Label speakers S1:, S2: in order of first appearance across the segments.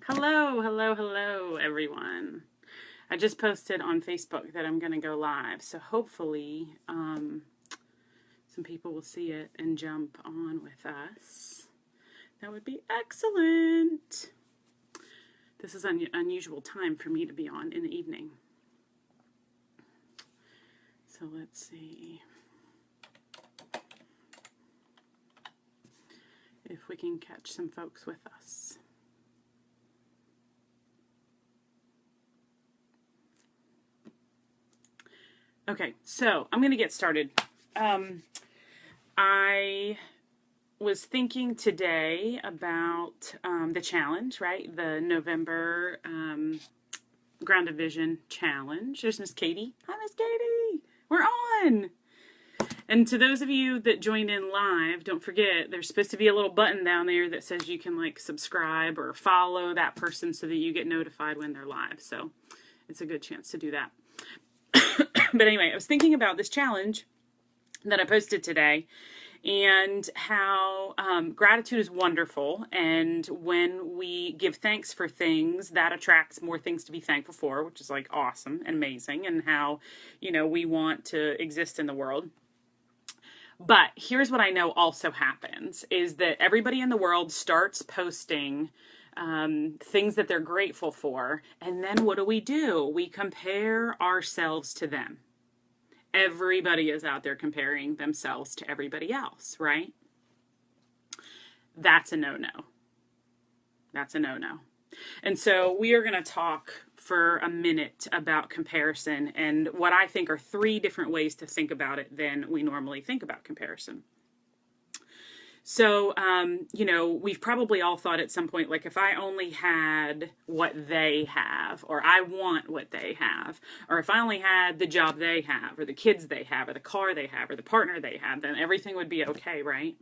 S1: Hello, hello, hello, everyone. I just posted on Facebook that I'm going to go live, so hopefully some people will see it and jump on with us. That would be excellent. This is an unusual time for me to be on in the evening. So let's see if we can catch some folks with us. Okay, so I'm going to get started. I was thinking today about the challenge, right? The November Grounded Vision Challenge. There's Miss Katie. Hi, Miss Katie. We're on. And to those of you that joined in live, don't forget there's supposed to be a little button down there that says you can like subscribe or follow that person so that you get notified when they're live. So it's a good chance to do that. But anyway, I was thinking about this challenge that I posted today and how gratitude is wonderful. And when we give thanks for things, that attracts more things to be thankful for, which is like awesome and amazing, and how, you know, we want to exist in the world. But here's what I know also happens is that everybody in the world starts posting things that they're grateful for. And then what do? We compare ourselves to them. Everybody is out there comparing themselves to everybody else, right? That's a no-no. That's a no-no. And so we are going to talk for a minute about comparison and what I think are 3 different ways to think about it than we normally think about comparison. So, you know, we've probably all thought at some point, like, if I only had what they have, or I want what they have, or if I only had the job they have, or the kids they have, or the car they have, or the partner they have, then everything would be okay, right?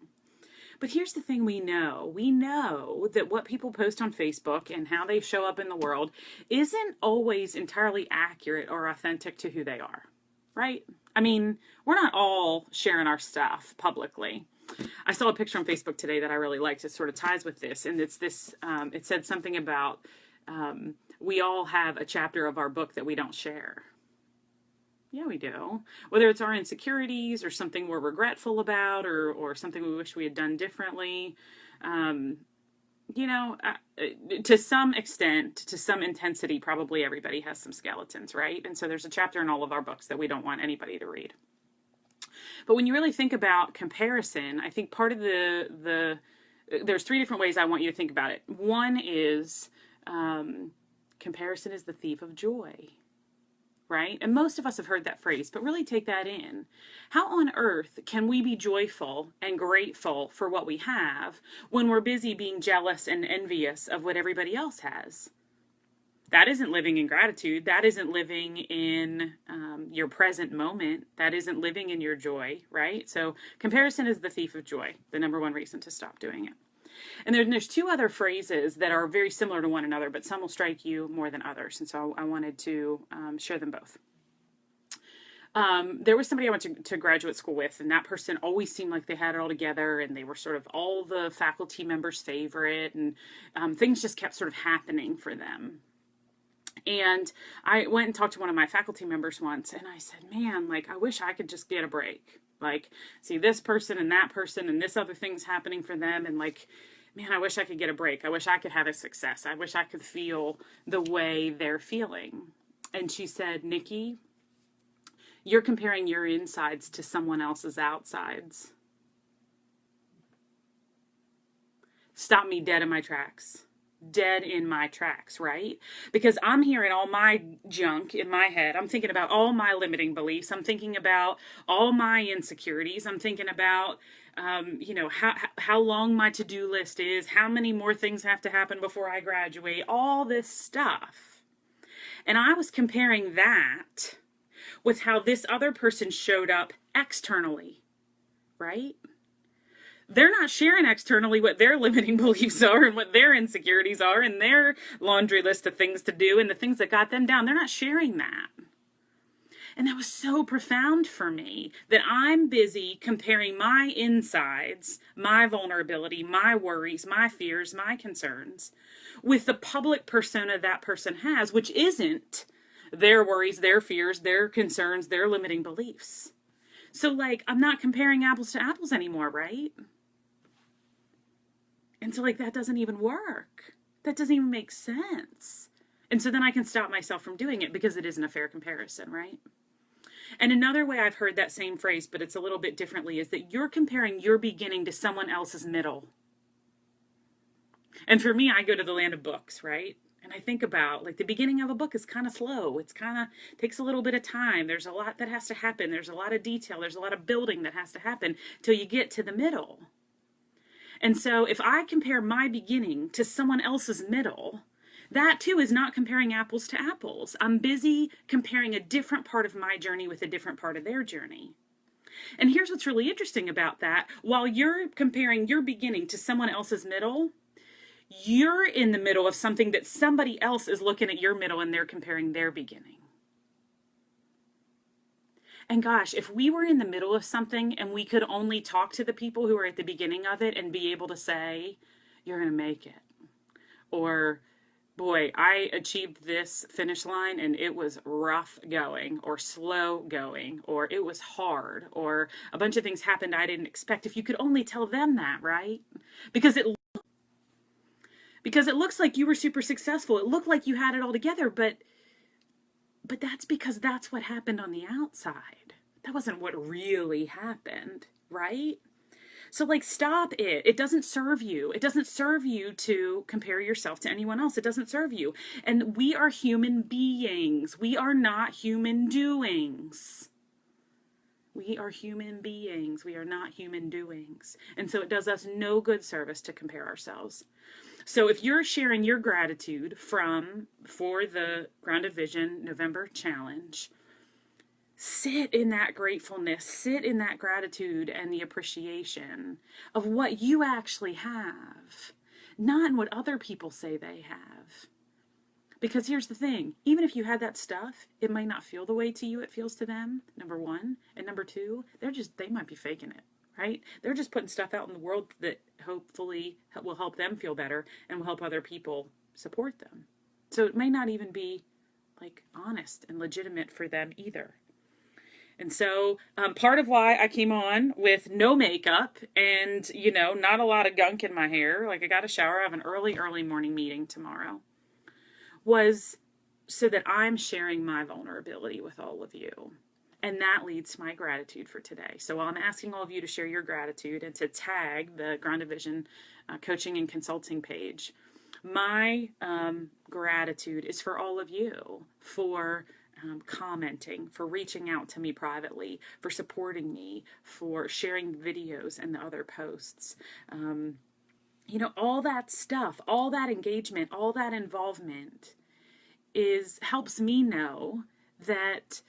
S1: But here's the thing we know. We know that what people post on Facebook and how they show up in the world isn't always entirely accurate or authentic to who they are, right? I mean, we're not all sharing our stuff publicly. I saw a picture on Facebook today that I really liked. It sort of ties with this. And it's this, it said something about we all have a chapter of our book that we don't share. Yeah, we do. Whether it's our insecurities or something we're regretful about or something we wish we had done differently. You know, to some extent, to some intensity, probably everybody has some skeletons, right? And so there's a chapter in all of our books that we don't want anybody to read. But when you really think about comparison, I think part of there's 3 different ways I want you to think about it. One is comparison is the thief of joy, right? And most of us have heard that phrase, but really take that in. How on earth can we be joyful and grateful for what we have when we're busy being jealous and envious of what everybody else has? That isn't living in gratitude. That isn't living in your present moment. That isn't living in your joy, right? So comparison is the thief of joy, the number 1 reason to stop doing it. And then there's 2 other phrases that are very similar to one another, but some will strike you more than others. And so I wanted to share them both. There was somebody I went to graduate school with, and that person always seemed like they had it all together, and they were sort of all the faculty members' favorite, and things just kept sort of happening for them. And I went and talked to one of my faculty members once, and I said, man, like, I wish I could just get a break. Like, see this person and that person and this other thing's happening for them. And like, man, I wish I could get a break. I wish I could have a success. I wish I could feel the way they're feeling. And she said, Nikki, you're comparing your insides to someone else's outsides. Stop me dead in my tracks. Dead in my tracks, right? Because I'm hearing all my junk in my head. I'm thinking about all my limiting beliefs. I'm thinking about all my insecurities. I'm thinking about, you know, how long my to-do list is, how many more things have to happen before I graduate, all this stuff. And I was comparing that with how this other person showed up externally, right? They're not sharing externally what their limiting beliefs are and what their insecurities are and their laundry list of things to do and the things that got them down. They're not sharing that. And that was so profound for me, that I'm busy comparing my insides, my vulnerability, my worries, my fears, my concerns with the public persona that person has, which isn't their worries, their fears, their concerns, their limiting beliefs. So like, I'm not comparing apples to apples anymore, right? And so like, that doesn't even work. That doesn't even make sense. And so then I can stop myself from doing it because it isn't a fair comparison, right? And another way I've heard that same phrase, but it's a little bit differently, is that you're comparing your beginning to someone else's middle. And for me, I go to the land of books, right? And I think about, like, the beginning of a book is kind of slow. It's kind of takes a little bit of time. There's a lot that has to happen. There's a lot of detail. There's a lot of building that has to happen till you get to the middle. And so if I compare my beginning to someone else's middle, that too is not comparing apples to apples. I'm busy comparing a different part of my journey with a different part of their journey. And here's what's really interesting about that. While you're comparing your beginning to someone else's middle, you're in the middle of something that somebody else is looking at your middle and they're comparing their beginning. And gosh, if we were in the middle of something and we could only talk to the people who are at the beginning of it and be able to say, you're going to make it. Or, boy, I achieved this finish line and it was rough going, or slow going, or it was hard, or a bunch of things happened I didn't expect. If you could only tell them that, right? Because it looks like you were super successful. It looked like you had it all together, but that's because that's what happened on the outside. That wasn't what really happened, right? So like, stop it. It doesn't serve you. It doesn't serve you to compare yourself to anyone else. It doesn't serve you. And we are human beings. We are not human doings. We are human beings. We are not human doings. And so it does us no good service to compare ourselves. So if you're sharing your gratitude for the Grounded Vision November Challenge, sit in that gratefulness, sit in that gratitude and the appreciation of what you actually have, not in what other people say they have. Because here's the thing, even if you had that stuff, it might not feel the way to you it feels to them, number one. And number two, they might be faking it. Right? They're just putting stuff out in the world that hopefully will help them feel better and will help other people support them. So it may not even be like honest and legitimate for them either. And so part of why I came on with no makeup and, not a lot of gunk in my hair, like I got a shower, I have an early morning meeting tomorrow, was so that I'm sharing my vulnerability with all of you. And that leads to my gratitude for today. So while I'm asking all of you to share your gratitude and to tag the Grounded Vision coaching and consulting page, my gratitude is for all of you, for commenting, for reaching out to me privately, for supporting me, for sharing videos and the other posts. All that stuff, all that engagement, all that involvement helps me know that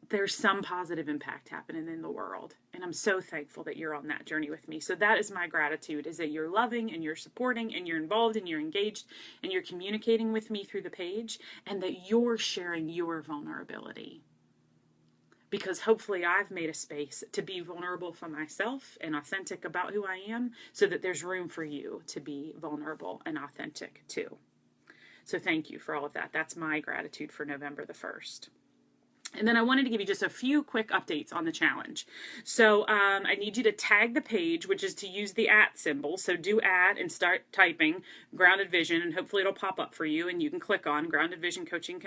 S1: there's some positive impact happening in the world. And I'm so thankful that you're on that journey with me. So that is my gratitude, is that you're loving and you're supporting and you're involved and you're engaged and you're communicating with me through the page, and that you're sharing your vulnerability. Because hopefully I've made a space to be vulnerable for myself and authentic about who I am, so that there's room for you to be vulnerable and authentic too. So thank you for all of that. That's my gratitude for November the 1st. And then I wanted to give you just a few quick updates on the challenge. So I need you to tag the page, which is to use the @ symbol. So do @ and start typing Grounded Vision, and hopefully it'll pop up for you and you can click on Grounded Vision Coaching.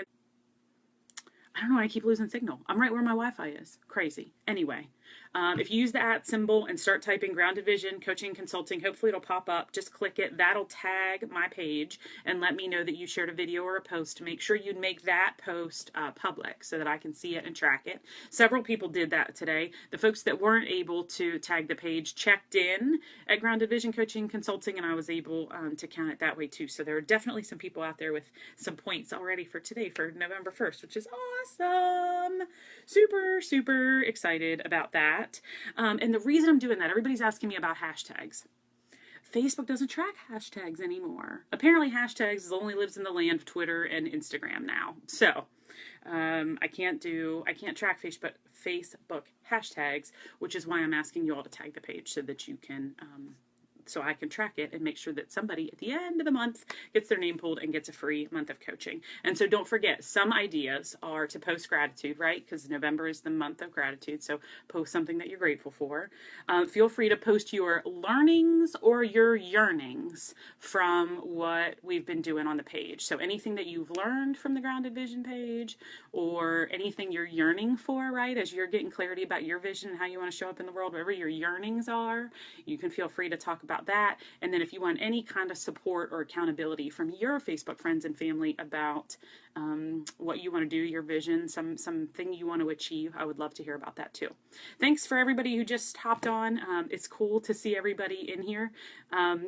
S1: I don't know why I keep losing signal. I'm right where my Wi-Fi is. Crazy. Anyway, if you use the @ symbol and start typing Grounded Vision Coaching Consulting, hopefully it'll pop up. Just click it. That'll tag my page and let me know that you shared a video or a post. Make sure you make that post public so that I can see it and track it. Several people did that today. The folks that weren't able to tag the page checked in at Grounded Vision Coaching Consulting, and I was able to count it that way too. So there are definitely some people out there with some points already for today, for November 1st, which is awesome. Super, super excited about that. And the reason I'm doing that, everybody's asking me about hashtags. Facebook doesn't track hashtags anymore. Apparently hashtags only lives in the land of Twitter and Instagram now. So I can't track Facebook hashtags, which is why I'm asking you all to tag the page so that you can so I can track it and make sure that somebody at the end of the month gets their name pulled and gets a free month of coaching. And so don't forget, some ideas are to post gratitude, right? Because November is the month of gratitude. So post something that you're grateful for. Feel free to post your learnings or your yearnings from what we've been doing on the page. So anything that you've learned from the Grounded Vision page, or anything you're yearning for, right? As you're getting clarity about your vision and how you want to show up in the world, whatever your yearnings are, you can feel free to talk about that. And then if you want any kind of support or accountability from your Facebook friends and family about what you want to do, your vision, something you want to achieve, I would love to hear about that too. Thanks for everybody who just hopped on. It's cool to see everybody in here.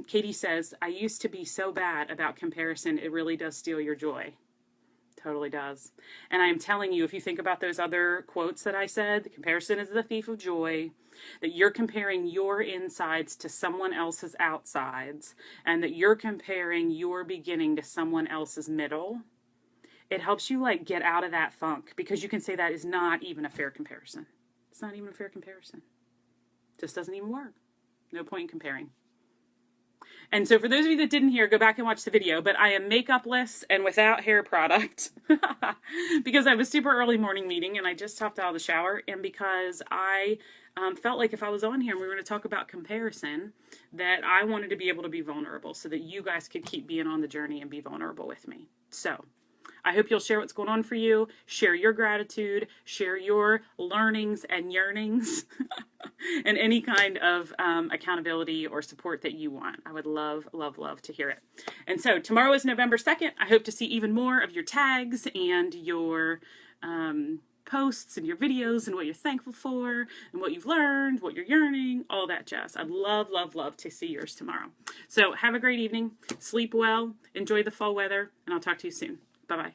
S1: Katie says, I used to be so bad about comparison. It really does steal your joy. Totally does. And I'm telling you, if you think about those other quotes that I said, the comparison is the thief of joy, that you're comparing your insides to someone else's outsides, and that you're comparing your beginning to someone else's middle, it helps you like get out of that funk, because you can say that is not even a fair comparison. It's not even a fair comparison. It just doesn't even work. No point in comparing. And so for those of you that didn't hear, go back and watch the video, but I am makeupless and without hair product because I have a super early morning meeting and I just hopped out of the shower, and because I felt like if I was on here and we were going to talk about comparison, that I wanted to be able to be vulnerable so that you guys could keep being on the journey and be vulnerable with me. So I hope you'll share what's going on for you, share your gratitude, share your learnings and yearnings, and any kind of accountability or support that you want. I would love, love, love to hear it. And so tomorrow is November 2nd. I hope to see even more of your tags and your posts and your videos and what you're thankful for and what you've learned, what you're yearning, all that jazz. I'd love, love, love to see yours tomorrow. So have a great evening. Sleep well. Enjoy the fall weather. And I'll talk to you soon. Bye-bye.